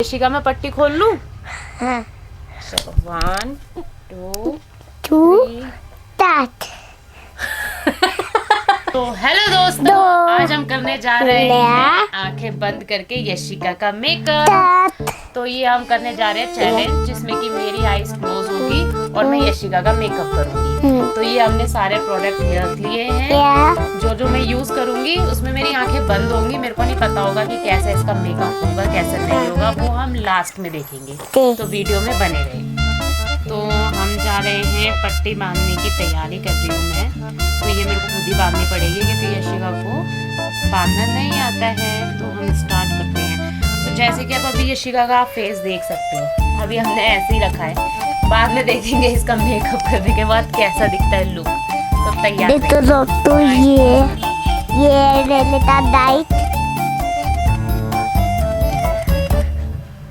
यशिका मैं पट्टी खोल लूं? हाँ। चलो 1 2 2 3 स्टार्ट। तो हेलो दोस्तों, आज हम करने जा रहे हैं आंखें बंद करके यशिका का मेकअप। तो ये हम करने जा रहे हैं चैलेंज, जिसमें कि मेरी आईज क्लोज होगी और मैं यशिका का मेकअप करूंगी। तो ये हमने सारे प्रोडक्ट रख लिए हैं। जो मैं यूज करूंगी उसमें मेरी आंखें बंद होंगी। मेरे को नहीं पता होगा कि कैसे इसका मेकअप होगा कैसे नहीं होगा, वो हम लास्ट में देखेंगे। तो वीडियो में बने रहे। तो हम जा रहे हैं पट्टी बांधने की तैयारी कर रही हूँ मैं। तो ये मेरे को खुद ही बांधनी पड़ेगी क्योंकि यशिका को बांधना नहीं आता है। तो हम स्टार्ट करते हैं। तो जैसे कि आप अभी यशिका का फेस देख सकते हो, अभी हमने ऐसे ही रखा है। बाद में देखेंगे इसका मेकअप करने के बाद कैसा दिखता है लुक। तो तैयार तो ये लेता डाइट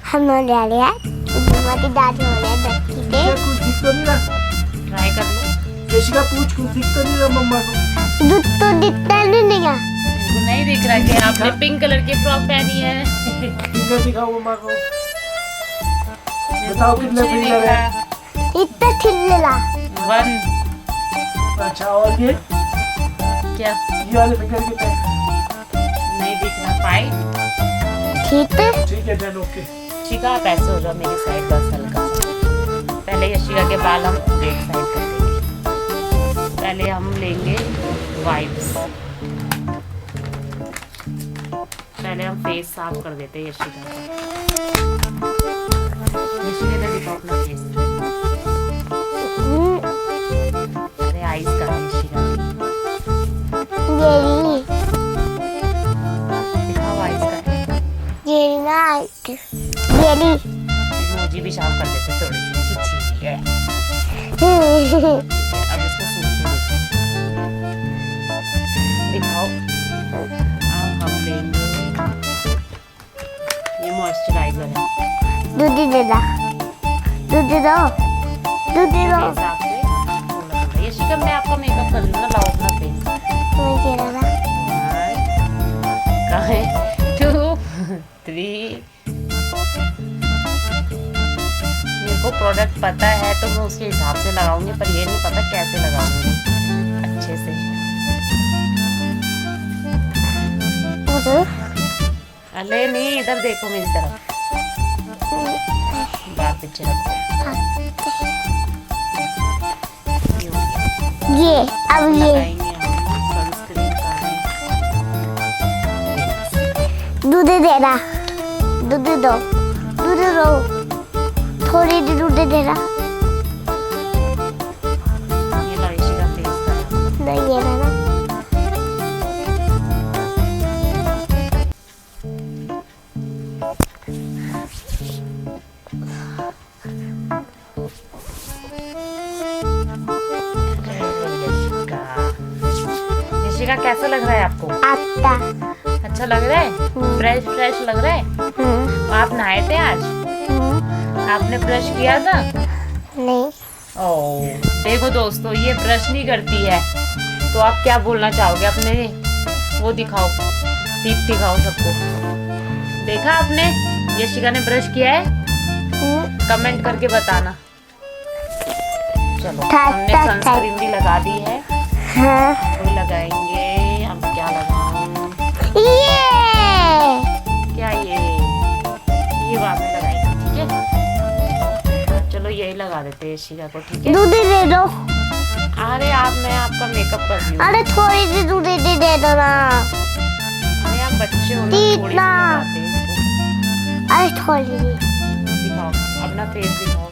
हम ले लिया। मम्मी दादी होने बच्ची के कुछ दिख तो नहीं रहा। ट्राई कर लो। यशिका पूछ कुछ दिख तो नहीं रहा मम्मा को। दूध तो दिखता नहीं है। इनको नहीं दिख रहा कि आपने पिंक कलर की फ्रॉक पहनी है। फिंगर दिखाओ मम्मा को। बताओ कितने फिंगर है। इतना छिल्ला 1। अच्छा, और ये क्या ये वाले फिंगर कितने हैं? नहीं दिख रहा। 5। ठीक है। ठीक है डन, ओके। यशिका आप ऐसे हो जाओ मेरी साइड बस हल्का सा। पहले यशिका के बाल हम एक साइड कर देंगे। पहले हम लेंगे वाइप्स। पहले हम फेस साफ कर देते हैं यशिका का। यशिका ने दिखाओ अपना फेस। अरे आईज का यशिका दिखाओ आईज का। इमोजी भी शार्प कर देते थोड़ी सी छिछी है। अब इसको सूख दिखाओ। अब हम लेंगे ये मॉइस्चराइजर है। दूध दे दो, दूध दे दो, दूध दे दो। हिसाब से थोड़ा थोड़ा। यशिका मैं आपका मेकअप कर लूँ ना, लाओ अपना फेस। मुझे लगा 1 2 3। मेरे को प्रोडक्ट पता है तो मैं उसके हिसाब से लगाऊंगी, पर ये नहीं पता कैसे लगाऊंगी अच्छे से। अरे नहीं, इधर देखो मेरी तरफ। बात पीछे रखो। ये अब ये लगाएंगे हम सनस्क्रीन का है। दूध देना, दूध दो, दूध दो, थोड़ी दूध देना। ये लो यशिका फेस का। नहीं ये ना यशिका कैसा लग रहा है आपको? आता। अच्छा लग रहा है? फ्रेश फ्रेश लग रहा है? आप नहाए थे आज? आपने ब्रश किया था? नहीं। ओह देखो दोस्तों, ये ब्रश नहीं करती है। तो आप क्या बोलना चाहोगे? अपने वो दिखाओ, टीप दिखाओ सबको। देखा आपने यशिका ने ब्रश किया है? कमेंट करके बताना। चलो हमने सनस्क्रीन भी लगा दी है। हाँ। तो लगाएंगे। अब क्या लगाऊं? क्या ये बाद में लगाएंगे, ठीक है? चलो यही लगा देते हैं यशिका को, ठीक है? दूध दे दो। अरे मैं आपका मेकअप कर रही हूँ। अरे थोड़ी सी दूध दे दो ना। अरे आप बच्चे हो ना, थोड़ी सी लगाते हैं इसको। अरे थोड़ी सी दिखाओ अपना फेस दिखाओ।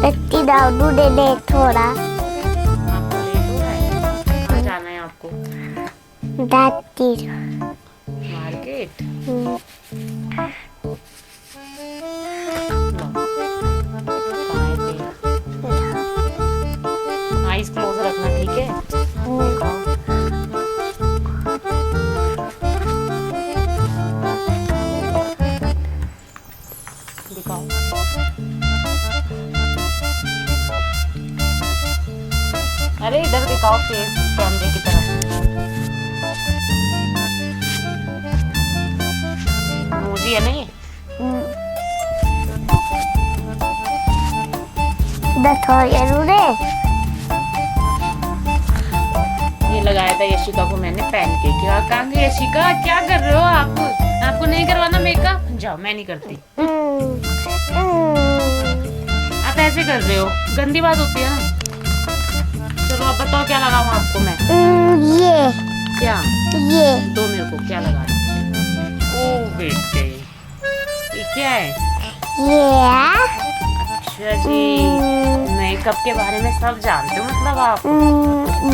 बच्ची दाऊ दूध दे थोड़ा। आपको लेट हो रहा है? कहाँ जाना है आपको? दादी मार्केट। आईज क्लोज रखना, ठीक है? दिखाओ। अरे इधर दिखाओ फेस कैमरे की तरफ। मोजी है ना ये? जरूर है। ये लगाया था यशिका को मैंने पहन के। क्या कहाँ गई यशिका? क्या कर रहे हो आप? आपको नहीं करवाना मेकअप? जाओ, मैं नहीं करती। आप ऐसे कर रहे हो, गंदी बात होती है ना। चलो आप बताओ क्या लगाऊं आपको मैं? ये क्या? ये दो मेरे को, क्या लगा? ओ बेटे, ये क्या है? अच्छा जी, मेकअप के बारे में सब जानते हो मतलब आप।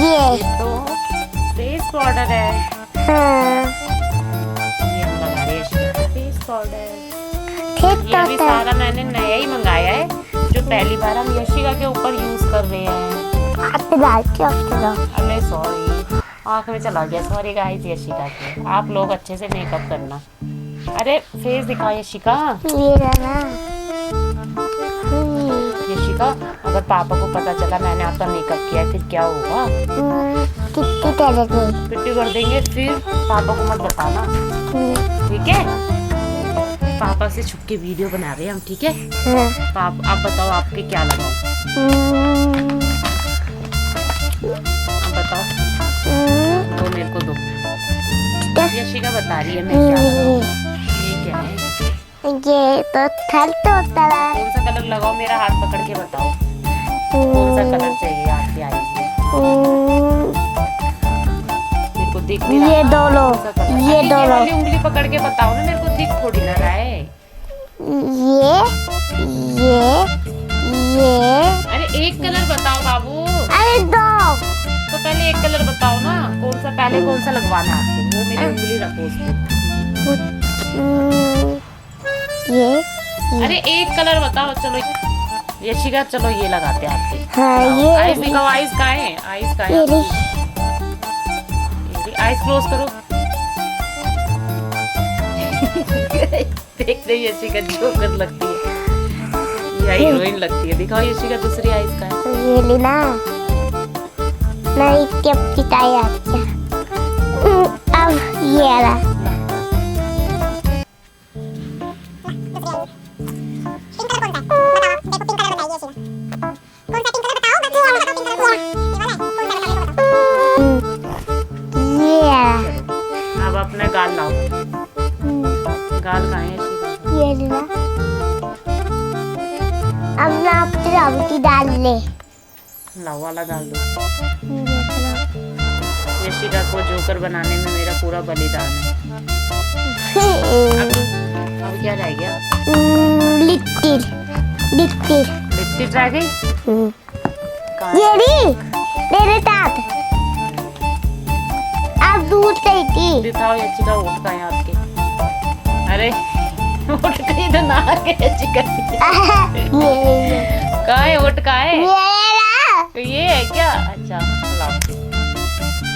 ये तो फेस पाउडर है। ये हम लगा रहे हैं फेस पाउडर। ये अभी सारा मैंने नया ही मंगाया है, जो पहली बार हम यशिका के ऊपर यूज कर रहे हैं। अरे सॉरी, आँख में चला गया। सॉरी गाइस यशिका के। आप लोग अच्छे से मेकअप करना। अरे फेस दिखा यशिका। यशिका, अगर पापा को पता चला मैंने आपका मेकअप किया है, फिर क्या होगा? पिट्टी कर देंगे। फिर पापा को मत बताना, ठीक है? पापा से छुप के वीडियो बना रहे हैं हम, ठीक है? आप बताओ आपके क्या लगाओ? आप बताओ। दो मेरे को दो। यशिका बता रही है मैं क्या लगाऊं। ये क्या है? ये तो थल होता है। कौन सा कलर लगाओ? मेरा हाथ पकड़ के बताओ कौन सा कलर चाहिए आपके आईज में। मेरे को दिख नहीं रहा। ये दोनों, ये दोनों। वाली उंगली पकड़ के बताओ ना, मेरे को दिख थोड़ी ना रहा है। ये अरे एक कलर बताओ बाबू। अरे दो। तो पहले एक कलर बताओ ना, कौन सा पहले कौन सा लगवाना है आपको? वो मेरी उंगली रखो उसको। ये अरे एक कलर बताओ। चलो यशिका, चलो ये लगाते हैं आपके। हाँ, ये आईज दिखाओ। आईज कहाँ है? आईज कहाँ है? आईज क्लोज करो। देख रही यशिका जोकर लगती है या हीरोइन लगती है। दिखाओ यशिका दूसरी आईज कहाँ है? ये लेना नहीं, क्या पिटाया? अब ये रहा। अब अपना गाल लाओ। गाल कहाँ है यशिका? ये लेना। अब ना आप डाल ले। लाओ वाला डाल दो। यशिका को जोकर बनाने में मेरा पूरा बलिदान है। अब क्या रह गया? लिपस्टिक रह गई। ये मेरे साथ आप दूर गई थी। दिखाओ यशिका ओठ कहाँ है आपके? अरे ओठ कहीं तो ना है यशिका। कहाँ है ओठ? कहाँ है? तो ये है क्या? अच्छा लाओ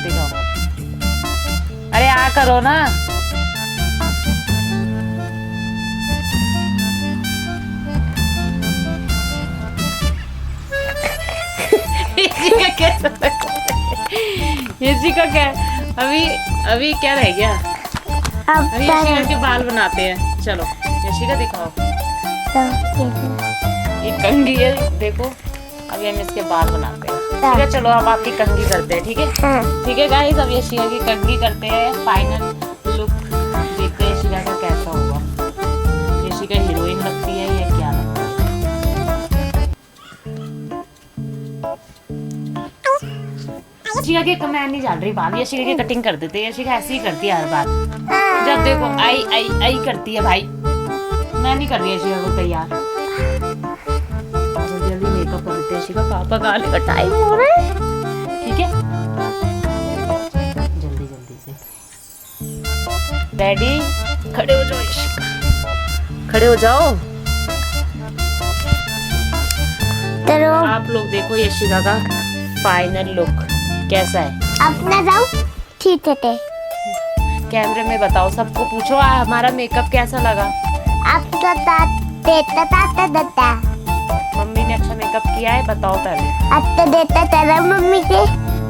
दिखाओ। अरे आ करो ना। यशिका कैसा लग रहा है? यशिका क्या अभी क्या रह गया? अभी यशिका के बाल बनाते हैं। चलो यशिका दिखाओ। ये कंघी है देखो। अभी हम इसके बाल बनाते हैं, ठीक है? चलो अब आपकी कंघी करते हैं, ठीक है? ठीक है गाइस, अब यशिका की कंघी करते हैं। फाइनल लुक देखते हैं यशिका का कैसा होगा। यशिका हीरोइन लगती है या क्या लगती है? यशिका के मैं नहीं जान रही बाल। यशिका की कटिंग कर देते हैं। यशिका ऐसे ही करती है हर बार। जब देखो आई आई आई करती है भाई। मैं नहीं कर रही यशिका को तैयार। जल्दी मेकअप कर देते हैं यशिका। पापा का आने का टाइम हो रहा है, ठीक है? जल्दी जल्दी से। डैडी खड़े हो जाओ यशिका, खड़े हो जाओ। आप लोग देखो यशिका का फाइनल लुक कैसा है? अपना जाओ ठीक है कैमरे में बताओ, सबको पूछो हमारा मेकअप कैसा लगा? आप तो देता मम्मी ने अच्छा मेकअप किया है, बताओ पहले। अब तो देता तेरा मम्मी के।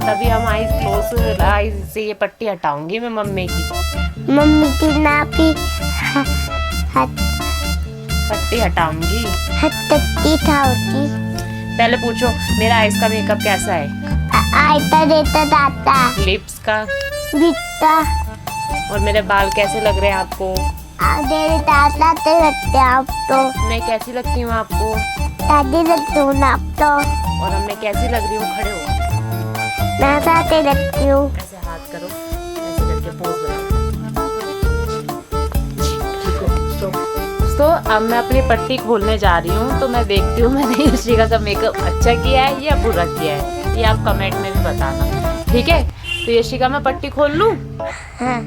तभी हम आईज क्लोज, आईज से ये पट्टी हटाऊंगी मैं मम्मी की नापी पट्टी हटाऊंगी। हत्ती थाउती पहले पूछो मेरा आईज का मेकअप कैसा है? आयता देता दाता लिप्स का बिता और मेरे बाल कैसे लग रहे हैं आपको? देरे दाता ते लगते आप तो मैं कैसी लगती हूँ आपको? दादी लगती हूँ ना आप तो। और अब मैं कैसी लग रही हूँ? खड़े हो, मैं साथे लगती हूँ। ऐसे हाथ करो, ऐसे करके पोज बनाओ। तो अब मैं अपनी पट्टी खोलने जा रही हूँ, तो मैं देखती हूँ मैंने यशिका का मेकअप अच्छा किया है या बुरा किया है, ये आप कमेंट में भी बताना, ठीक है? तो यशिका मैं पट्टी खोल लूँ? हाँ।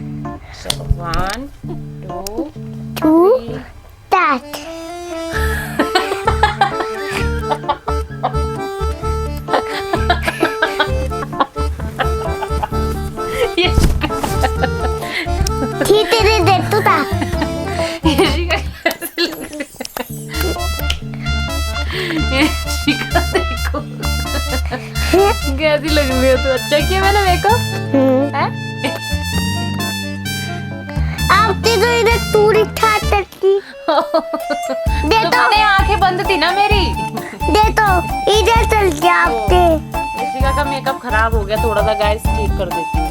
चलो 1 2 टू 3 स्टार्ट। ठीक तेरे दे तू था। यशिका कैसी लग रही है? यशिका देखो कैसी लग रही है, तो अच्छा किया मैंने मेकअप है? आपने तो इधर टूरी था तकी। दे तो तो मैंने आंखें बंद थी ना मेरी। दे तो इधर चल जा आपके। यशिका का मेकअप खराब हो गया थोड़ा सा, गाइस ठीक कर देती हूँ।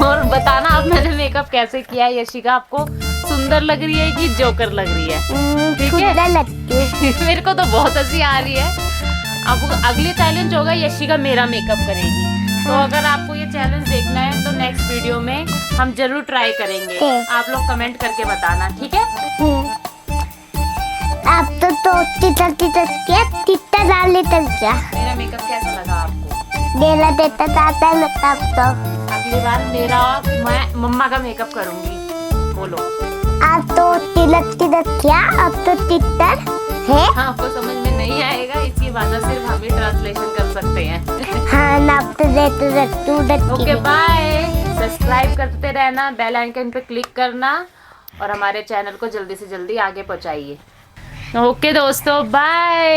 और बताना आप मैंने मेकअप कैसे किया है? यशिका आपको सुंदर लग रही है कि जोकर लग रही है? ठीक है? सुंदर लगती है। मेरे को तो बहुत हंसी आ रही है। अब अगली चैलेंज होगा यशिका मेरा मेकअप करेगी। तो अगर आपको ये चैलेंज देखना है तो नेक्स्ट वीडियो में हम जरूर ट्राई करेंगे। आप लोग कमेंट करके बताना, ठीक है? आप तो टीचर क्या टीचर डाले तल क्या मेरा मेकअप कैसा लगा आपको? देला देता दाता लगता आप तो। अगली बार मैं मम्मा का मेकअप करूंगी। बोलो। आप तो तिलक क्या अब तो टीचर है। हाँ, आपको समझ में नहीं आएगा, इसकी वजह सिर्फ हम ही ट्रांसलेशन कर सकते हैं। हाँ नाप तो दे तू ओके बाय। सब्सक्राइब करते रहना, बेल आइकन पे क्लिक करना और हमारे चैनल को जल्दी से जल्दी आगे पहुंचाइए। ओके दोस्तों, बाय।